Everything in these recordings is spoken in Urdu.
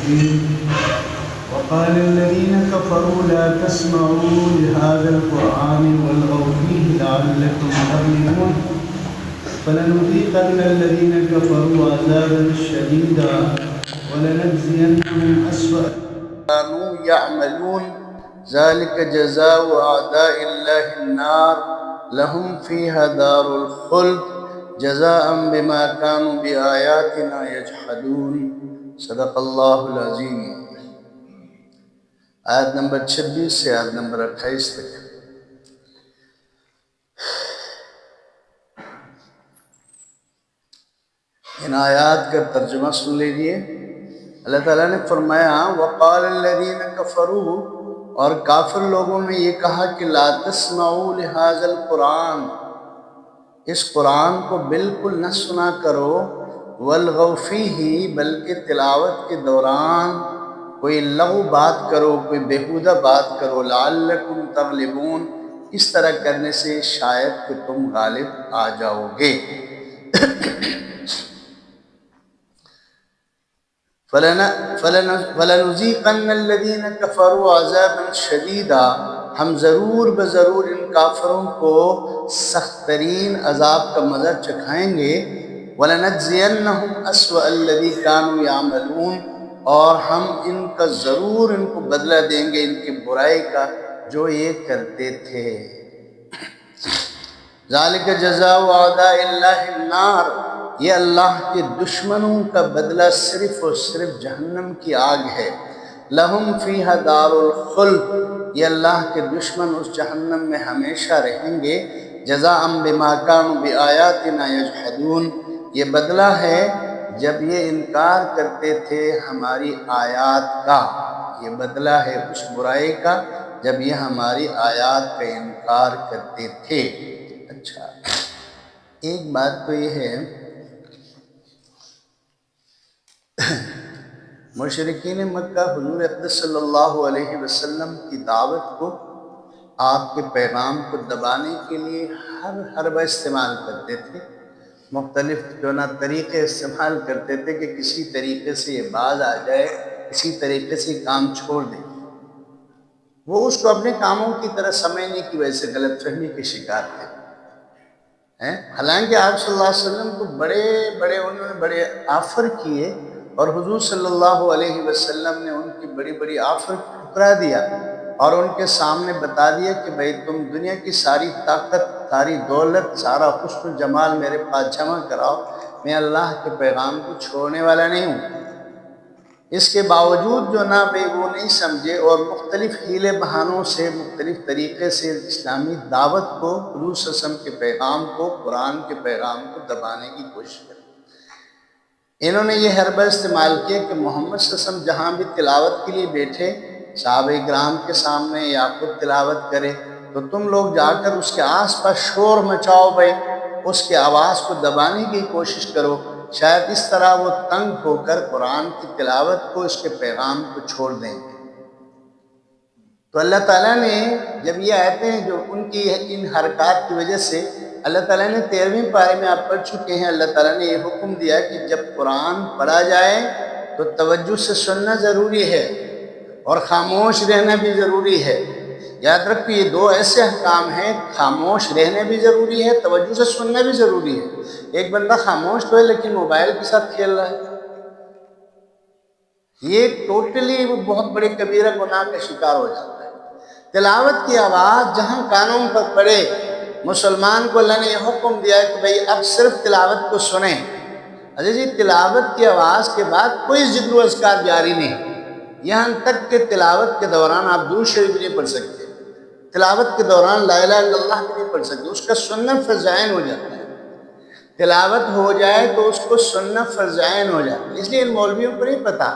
الرجيم وقال الذين كفروا لا تسمعوا لهذا القرآن والغوا فيه لعلكم تغلبون فلنذيقن الذين كفروا عذابا شديدا ولنجزينهم أسوأ كانوا يعملون ذلك جزاء أعداء الله النار لهم فيها دار الخلد جزاء بما كانوا بآياتنا يجحدون صدق اللہ العظیم۔ آیت نمبر 26 سے آیت نمبر 28 تک۔ ان آیات کا ترجمہ سن لیجئے۔ اللہ تعالیٰ نے فرمایا وقال الذین کفروا، اور کافر لوگوں نے یہ کہا کہ لا تسمعوا لہذا القرآن، اس قرآن کو بالکل نہ سنا کرو، والغوا فیہ، بلکہ تلاوت کے دوران کوئی لغو بات کرو، کوئی بیہودہ بات کرو، لعلکم تغلبون، اس طرح کرنے سے شاید کہ تم غالب آ جاؤ گے۔ فَلَنُذِيقَنَّ الَّذِينَ كَفَرُوا عَذَابًا شَدِيدًا، ہم ضرور بضرور ان کافروں کو سخت ترین عذاب کا مزہ چکھائیں گے۔ وَلَنَجْزِيَنَّهُمْ أَسْوَأَ الَّذِي كَانُوا يَعْمَلُونَ، اور ہم ان کا ضرور ان کو بدلہ دیں گے ان کی برائی کا جو یہ کرتے تھے۔ ذَلِكَ جَزَاءُ أَعْدَاءِ اللَّهِ النَّارِ، یہ اللہ کے دشمنوں کا بدلہ صرف اور صرف جہنم کی آگ ہے۔ لَهُمْ فِيهَا دَارُ الْخُلْدِ، یہ اللہ کے دشمن اس جہنم میں ہمیشہ رہیں گے۔ جَزَاءً بِمَا كَانُوا بِآيَاتِنَا يَجْحَدُونَ، یہ بدلہ ہے جب یہ انکار کرتے تھے ہماری آیات کا، یہ بدلہ ہے اس برائی کا جب یہ ہماری آیات کا انکار کرتے تھے۔ اچھا، ایک بات تو یہ ہے، مشرکین مکہ حضور اقدس صلی اللہ علیہ وسلم کی دعوت کو، آپ کے پیغام کو دبانے کے لیے ہر حربہ استعمال کرتے تھے، مختلف طریقے استعمال کرتے تھے کہ کسی طریقے سے یہ باز آ جائے، کسی طریقے سے کام چھوڑ دیں۔ وہ اس کو اپنے کاموں کی طرح سمجھنے کی وجہ سے غلط فہمی کے شکار تھے۔ حالانکہ آپ صلی اللہ علیہ وسلم کو انہوں نے بڑے آفر کیے، اور حضور صلی اللہ علیہ وسلم نے ان کی بڑی بڑی آفر ٹھکرا دیا اور ان کے سامنے بتا دیا کہ بھئی تم دنیا کی ساری طاقت، ساری دولت، سارا حسن و جمال میرے پاس جمع کراؤ، میں اللہ کے پیغام کو چھوڑنے والا نہیں ہوں۔ اس کے باوجود جو نہ بھئی وہ نہیں سمجھے اور مختلف حیلے بہانوں سے، مختلف طریقے سے اسلامی دعوت کو، حضور صلی اللہ علیہ وسلم کے پیغام کو، قرآن کے پیغام کو دبانے کی کوشش کی۔ انہوں نے یہ حربہ استعمال کیا کہ محمد صلی اللہ علیہ وسلم جہاں بھی تلاوت کے لیے بیٹھے، صحابہ کرام کے سامنے یا خود تلاوت کرے، تو تم لوگ جا کر اس کے آس پاس شور مچاؤ، بھائی اس کے آواز کو دبانے کی کوشش کرو، شاید اس طرح وہ تنگ ہو کر قرآن کی تلاوت کو، اس کے پیغام کو چھوڑ دیں گے۔ تو اللہ تعالیٰ نے جب یہ آیتیں جو ان کی ان حرکات کی وجہ سے، اللہ تعالیٰ نے 13ویں پارے میں آپ پڑھ چکے ہیں، اللہ تعالیٰ نے یہ حکم دیا کہ جب قرآن پڑھا جائے تو توجہ سے سننا ضروری ہے اور خاموش رہنا بھی ضروری ہے۔ یاد رکھو یہ دو ایسے احکام ہیں، خاموش رہنا بھی ضروری ہے، توجہ سے سننا بھی ضروری ہے۔ ایک بندہ خاموش تو ہے لیکن موبائل کے ساتھ کھیل رہا ہے، یہ ٹوٹلی بہت بڑے کبیرہ گناہ کا شکار ہو جاتا ہے۔ تلاوت کی آواز جہاں کانوں پر پڑے، مسلمان کو اللہ نے یہ حکم دیا کہ بھئی اب صرف تلاوت کو سنیں۔ اچھا جی، تلاوت کی آواز کے بعد کوئی ذکر و اذکار جاری نہیں، یہاں تک کہ تلاوت کے دوران آپ درود شریف بھی نہیں پڑھ سکتے، تلاوت کے دوران لا الہ الا اللہ بھی نہیں پڑھ سکتے، اس کا سننا فرض عین ہو جاتا ہے۔ تلاوت ہو جائے تو اس کو سننا فرض عین ہو جاتا ہے۔ اس لیے ان مولویوں کو نہیں پتہ،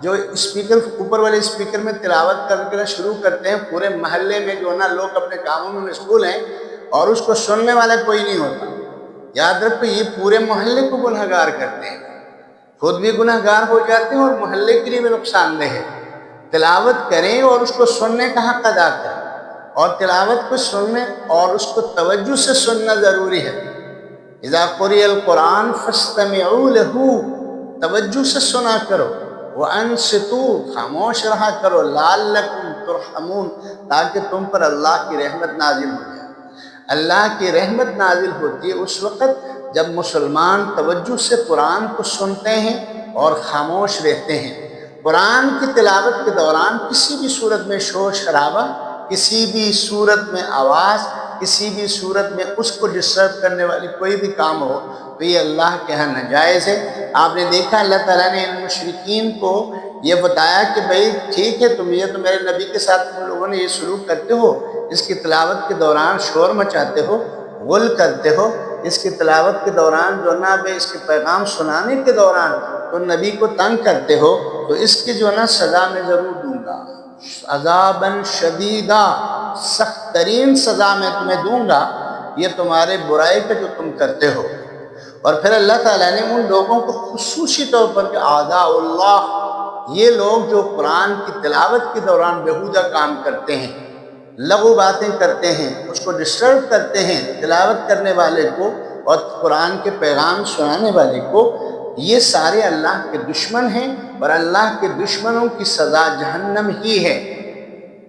جو اسپیکر اوپر والے اسپیکر میں تلاوت کر شروع کرتے ہیں، پورے محلے میں جو نا لوگ اپنے کاموں میں مشغول ہیں اور اس کو سننے والا کوئی نہیں ہوتا۔ یاد رکھو یہ پورے محلے کو گنہگار کرتے ہیں، خود بھی گنہگار ہو جاتے ہیں اور محلے کے لیے بھی نقصان دہ ہے۔ تلاوت کریں اور اس کو سننے کا حق ادا کریں، اور تلاوت کو سننے اور اس کو توجہ سے سننا ضروری ہے۔ اذا قرئ القرآن فاستمعوا له، توجہ سے سنا کرو، وَأَنصِتُوا، خاموش رہا کرو، لَعَلَّكُمْ تُرْحَمُونَ، تاکہ تم پر اللہ کی رحمت نازل ہو جائے۔ اللہ کی رحمت نازل ہوتی ہے اس وقت جب مسلمان توجہ سے قرآن کو سنتے ہیں اور خاموش رہتے ہیں۔ قرآن کی تلاوت کے دوران کسی بھی صورت میں شور شرابہ، کسی بھی صورت میں آواز، کسی بھی صورت میں اس کو ڈسٹرب کرنے والی کوئی بھی کام ہو تو یہ اللہ کے ہاں ناجائز ہے۔ آپ نے دیکھا اللہ تعالیٰ نے ان مشرکین کو یہ بتایا کہ بھئی ٹھیک ہے، تم یہ تو میرے نبی کے ساتھ تم لوگوں نے یہ سلوک کرتے ہو، اس کی تلاوت کے دوران شور مچاتے ہو، غل کرتے ہو، اس کی تلاوت کے دوران جو نا بھئی اس کے پیغام سنانے کے دوران تو نبی کو تنگ کرتے ہو، تو اس کی جو نا سزا میں ضرور دوں گا، عذاباً شدیدہ، سخت ترین سزا میں تمہیں دوں گا یہ تمہارے برائی کا جو تم کرتے ہو۔ اور پھر اللہ تعالیٰ نے ان لوگوں کو خصوصی طور پر کہ اعداء اللہ، یہ لوگ جو قرآن کی تلاوت کے دوران بیہودہ کام کرتے ہیں، لغو باتیں کرتے ہیں، اس کو ڈسٹرب کرتے ہیں تلاوت کرنے والے کو اور قرآن کے پیغام سنانے والے کو، یہ سارے اللہ کے دشمن ہیں، اور اللہ کے دشمنوں کی سزا جہنم ہی ہے،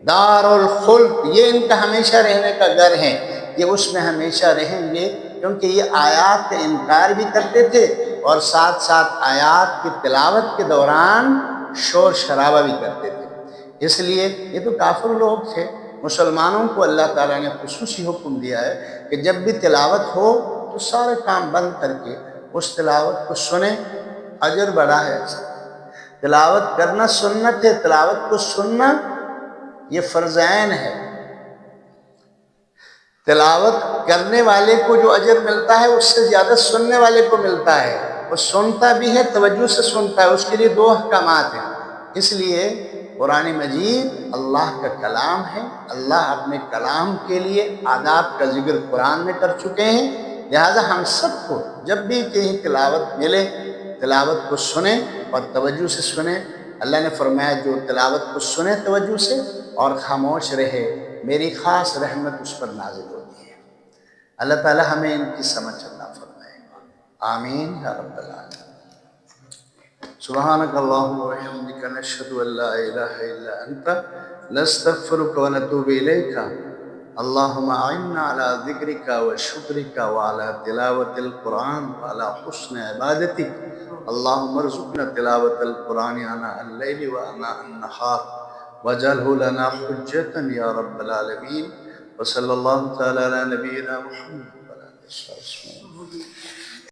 دار الخلد، یہ ان کا ہمیشہ رہنے کا گھر ہے، یہ اس میں ہمیشہ رہیں گے، کیونکہ یہ آیات کا انکار بھی کرتے تھے اور ساتھ ساتھ آیات کی تلاوت کے دوران شور شرابہ بھی کرتے تھے۔ اس لیے یہ تو کافر لوگ تھے۔ مسلمانوں کو اللہ تعالیٰ نے خصوصی حکم دیا ہے کہ جب بھی تلاوت ہو تو سارے کام بند کر کے اس تلاوت کو سنیں، اجر بڑا ہے۔ تلاوت کرنا سنت ہے، تلاوت کو سننا یہ فرض عین ہے۔ تلاوت کرنے والے کو جو اجر ملتا ہے اس سے زیادہ سننے والے کو ملتا ہے، وہ سنتا بھی ہے، توجہ سے سنتا ہے، اس کے لیے دو احکامات ہیں۔ اس لیے قرآن مجید اللہ کا کلام ہے، اللہ اپنے کلام کے لیے آداب کا ذکر قرآن میں کر چکے ہیں، لہٰذا ہم سب کو جب بھی کہیں تلاوت ملے تلاوت کو سنیں اور توجہ سے سنیں۔ اللہ نے فرمایا جو تلاوت کو سنے توجہ سے اور خاموش رہے میری خاص رحمت اس پر نازل ہوتی ہے۔ اللہ تعالی ہمیں ان کی سمجھ عطا فرمائے، آمین یا رب العالمین۔ سبحانک اللہم وبحمدک نشہد ان لا الہ الا انت نستغفرک ونتوب الیک۔ اللہم اعنا علی ذکرک وشکرک وعلی تلاوت القرآن وعلی حسن عبادتک۔ اللہم ارزقنا تلاوت القرآن آناء اللیل وآناء النہار واجعلہ لنا حجتا یا رب العالمین۔ وصلی اللہ تعالی علی نبینا محمد وعلی آلہ وصحبہ اجمعین۔